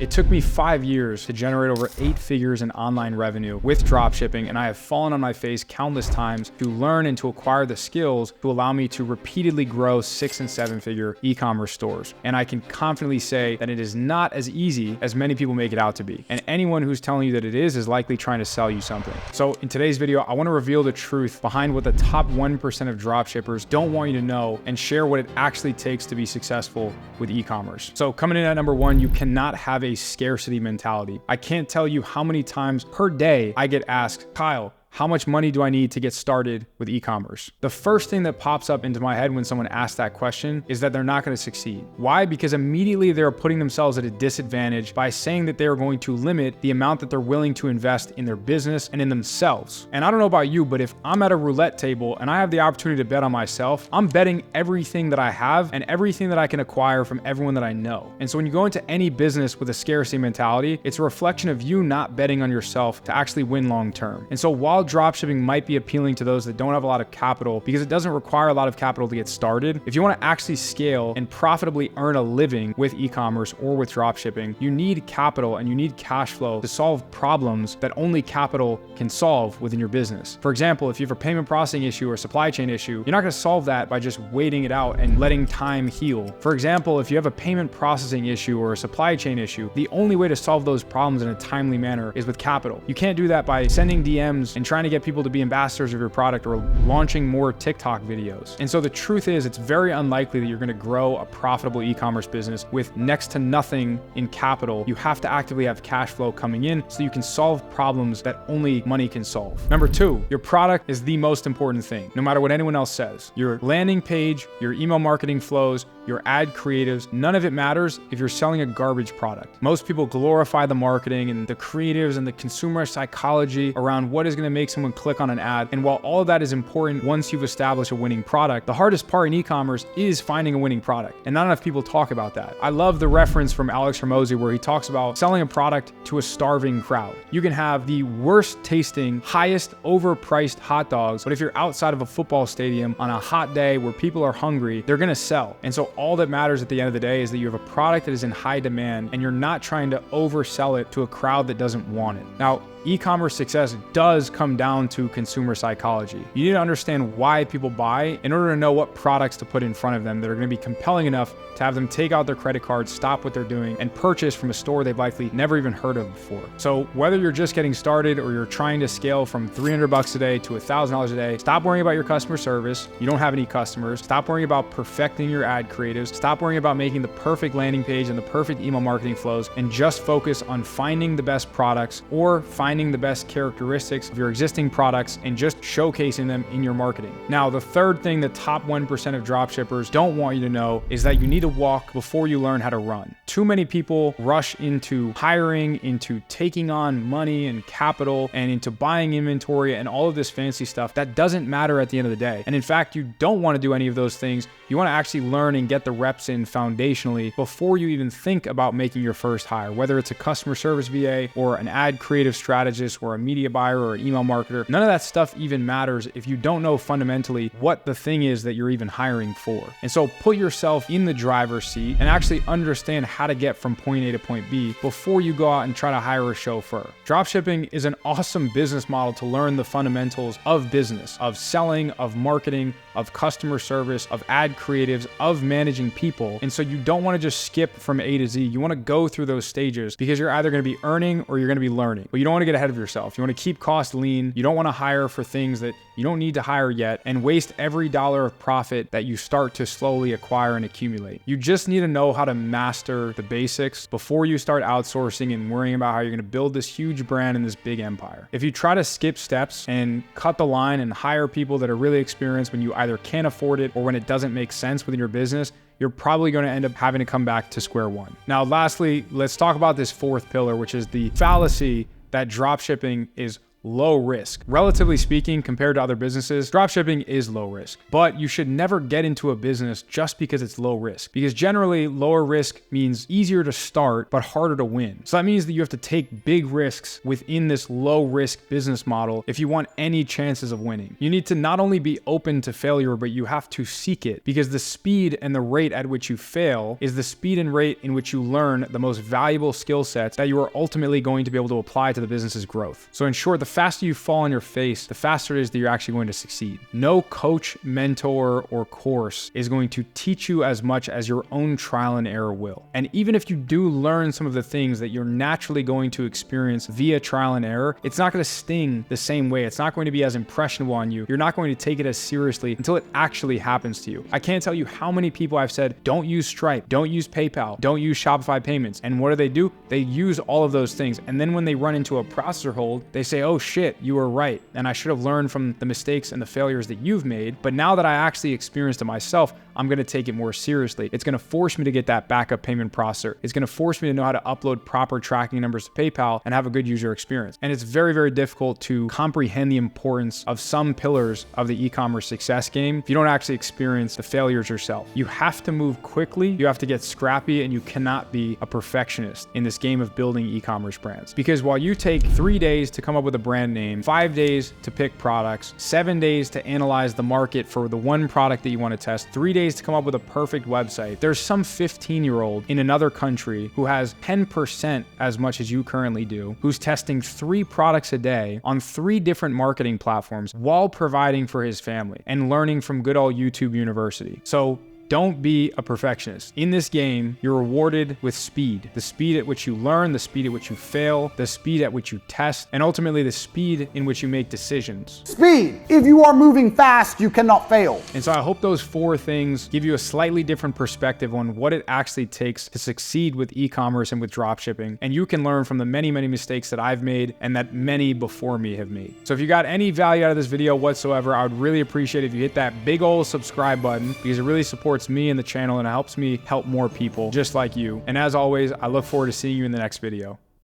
It took me 5 years to generate over 8 figures in online revenue with dropshipping, and I have fallen on my face countless times to learn and to acquire the skills to allow me to repeatedly grow 6 and 7 figure e-commerce stores. And I can confidently say that it is not as easy as many people make it out to be. And anyone who's telling you that it is likely trying to sell you something. So in today's video, I want to reveal the truth behind what the top 1% of dropshippers don't want you to know and share what it actually takes to be successful with e-commerce. So coming in at number 1, you cannot have a scarcity mentality. I can't tell you how many times per day I get asked, Kyle, how much money do I need to get started with e-commerce? The first thing that pops up into my head when someone asks that question is that they're not going to succeed. Why? Because immediately they're putting themselves at a disadvantage by saying that they are going to limit the amount that they're willing to invest in their business and in themselves. And I don't know about you, but if I'm at a roulette table and I have the opportunity to bet on myself, I'm betting everything that I have and everything that I can acquire from everyone that I know. And so when you go into any business with a scarcity mentality, it's a reflection of you not betting on yourself to actually win long term. And so while dropshipping might be appealing to those that don't have a lot of capital because it doesn't require a lot of capital to get started, if you want to actually scale and profitably earn a living with e-commerce or with dropshipping, you need capital and you need cash flow to solve problems that only capital can solve within your business. For example, if you have a payment processing issue or supply chain issue, you're not going to solve that by just waiting it out and letting time heal. For example, if you have a payment processing issue or a supply chain issue, the only way to solve those problems in a timely manner is with capital. You can't do that by sending DMs and trying to get people to be ambassadors of your product or launching more TikTok videos. And so the truth is, it's very unlikely that you're going to grow a profitable e-commerce business with next to nothing in capital. You have to actively have cash flow coming in so you can solve problems that only money can solve. Number 2, your product is the most important thing, no matter what anyone else says. Your landing page, your email marketing flows, your ad creatives, none of it matters if you're selling a garbage product. Most people glorify the marketing and the creatives and the consumer psychology around what is going to make someone click on an ad. And while all of that is important once you've established a winning product, the hardest part in e-commerce is finding a winning product. And not enough people talk about that. I love the reference from Alex Hormozi where he talks about selling a product to a starving crowd. You can have the worst tasting, highest overpriced hot dogs, but if you're outside of a football stadium on a hot day where people are hungry, they're gonna sell. And so all that matters at the end of the day is that you have a product that is in high demand and you're not trying to oversell it to a crowd that doesn't want it. Now, e-commerce success does come down to consumer psychology. You need to understand why people buy in order to know what products to put in front of them that are going to be compelling enough to have them take out their credit card, stop what they're doing, and purchase from a store they've likely never even heard of before. So whether you're just getting started or you're trying to scale from $300 a day to $1,000 a day, stop worrying about your customer service. You don't have any customers. Stop worrying about perfecting your ad creatives. Stop worrying about making the perfect landing page and the perfect email marketing flows, and just focus on finding the best products or finding the best characteristics of your existing products and just showcasing them in your marketing. Now, the third thing the top 1% of dropshippers don't want you to know is that you need to walk before you learn how to run. Too many people rush into hiring, into taking on money and capital, and into buying inventory and all of this fancy stuff that doesn't matter at the end of the day. And in fact, you don't want to do any of those things. You want to actually learn and get the reps in foundationally before you even think about making your first hire, whether it's a customer service VA or an ad creative strategist or a media buyer or an email marketer. None of that stuff even matters if you don't know fundamentally what the thing is that you're even hiring for. And so put yourself in the driver's seat and actually understand how to get from point A to point B before you go out and try to hire a chauffeur. Dropshipping is an awesome business model to learn the fundamentals of business, of selling, of marketing, of customer service, of ad creatives, of managing people. And so you don't want to just skip from A to Z. You want to go through those stages because you're either going to be earning or you're going to be learning. But you don't want to get ahead of yourself. You want to keep costs lean. You don't want to hire for things that you don't need to hire yet and waste every dollar of profit that you start to slowly acquire and accumulate. You just need to know how to master the basics before you start outsourcing and worrying about how you're going to build this huge brand and this big empire. If you try to skip steps and cut the line and hire people that are really experienced when you either can't afford it or when it doesn't make sense within your business, you're probably going to end up having to come back to square one. Now, lastly, let's talk about this fourth pillar, which is the fallacy that dropshipping is low risk. Relatively speaking, compared to other businesses, dropshipping is low risk, but you should never get into a business just because it's low risk, because generally lower risk means easier to start, but harder to win. So that means that you have to take big risks within this low risk business model if you want any chances of winning. You need to not only be open to failure, but you have to seek it, because the speed and the rate at which you fail is the speed and rate in which you learn the most valuable skill sets that you are ultimately going to be able to apply to the business's growth. So in short, the faster you fall on your face, the faster it is that you're actually going to succeed. No coach, mentor, or course is going to teach you as much as your own trial and error will. And even if you do learn some of the things that you're naturally going to experience via trial and error, it's not going to sting the same way. It's not going to be as impressionable on you. You're not going to take it as seriously until it actually happens to you. I can't tell you how many people I've said, don't use Stripe, don't use PayPal, don't use Shopify payments. And what do? They use all of those things. And then when they run into a processor hold, they say, oh shit, you were right. And I should have learned from the mistakes and the failures that you've made. But now that I actually experienced it myself, I'm going to take it more seriously. It's going to force me to get that backup payment processor. It's going to force me to know how to upload proper tracking numbers to PayPal and have a good user experience. And it's very, very difficult to comprehend the importance of some pillars of the e-commerce success game if you don't actually experience the failures yourself. You have to move quickly, you have to get scrappy, and you cannot be a perfectionist in this game of building e-commerce brands. Because while you take 3 days to come up with a brand name, 5 days to pick products, 7 days to analyze the market for the one product that you want to test, 3 days to come up with a perfect website, there's some 15-year-old in another country who has 10% as much as you currently do, who's testing 3 products a day on 3 different marketing platforms while providing for his family and learning from good old YouTube University. So don't be a perfectionist. In this game, you're rewarded with speed. The speed at which you learn, the speed at which you fail, the speed at which you test, and ultimately the speed in which you make decisions. Speed. If you are moving fast, you cannot fail. And so I hope those 4 things give you a slightly different perspective on what it actually takes to succeed with e-commerce and with dropshipping. And you can learn from the many, many mistakes that I've made and that many before me have made. So if you got any value out of this video whatsoever, I would really appreciate it if you hit that big old subscribe button, because it really supports me and the channel, and it helps me help more people just like you. And as always, I look forward to seeing you in the next video.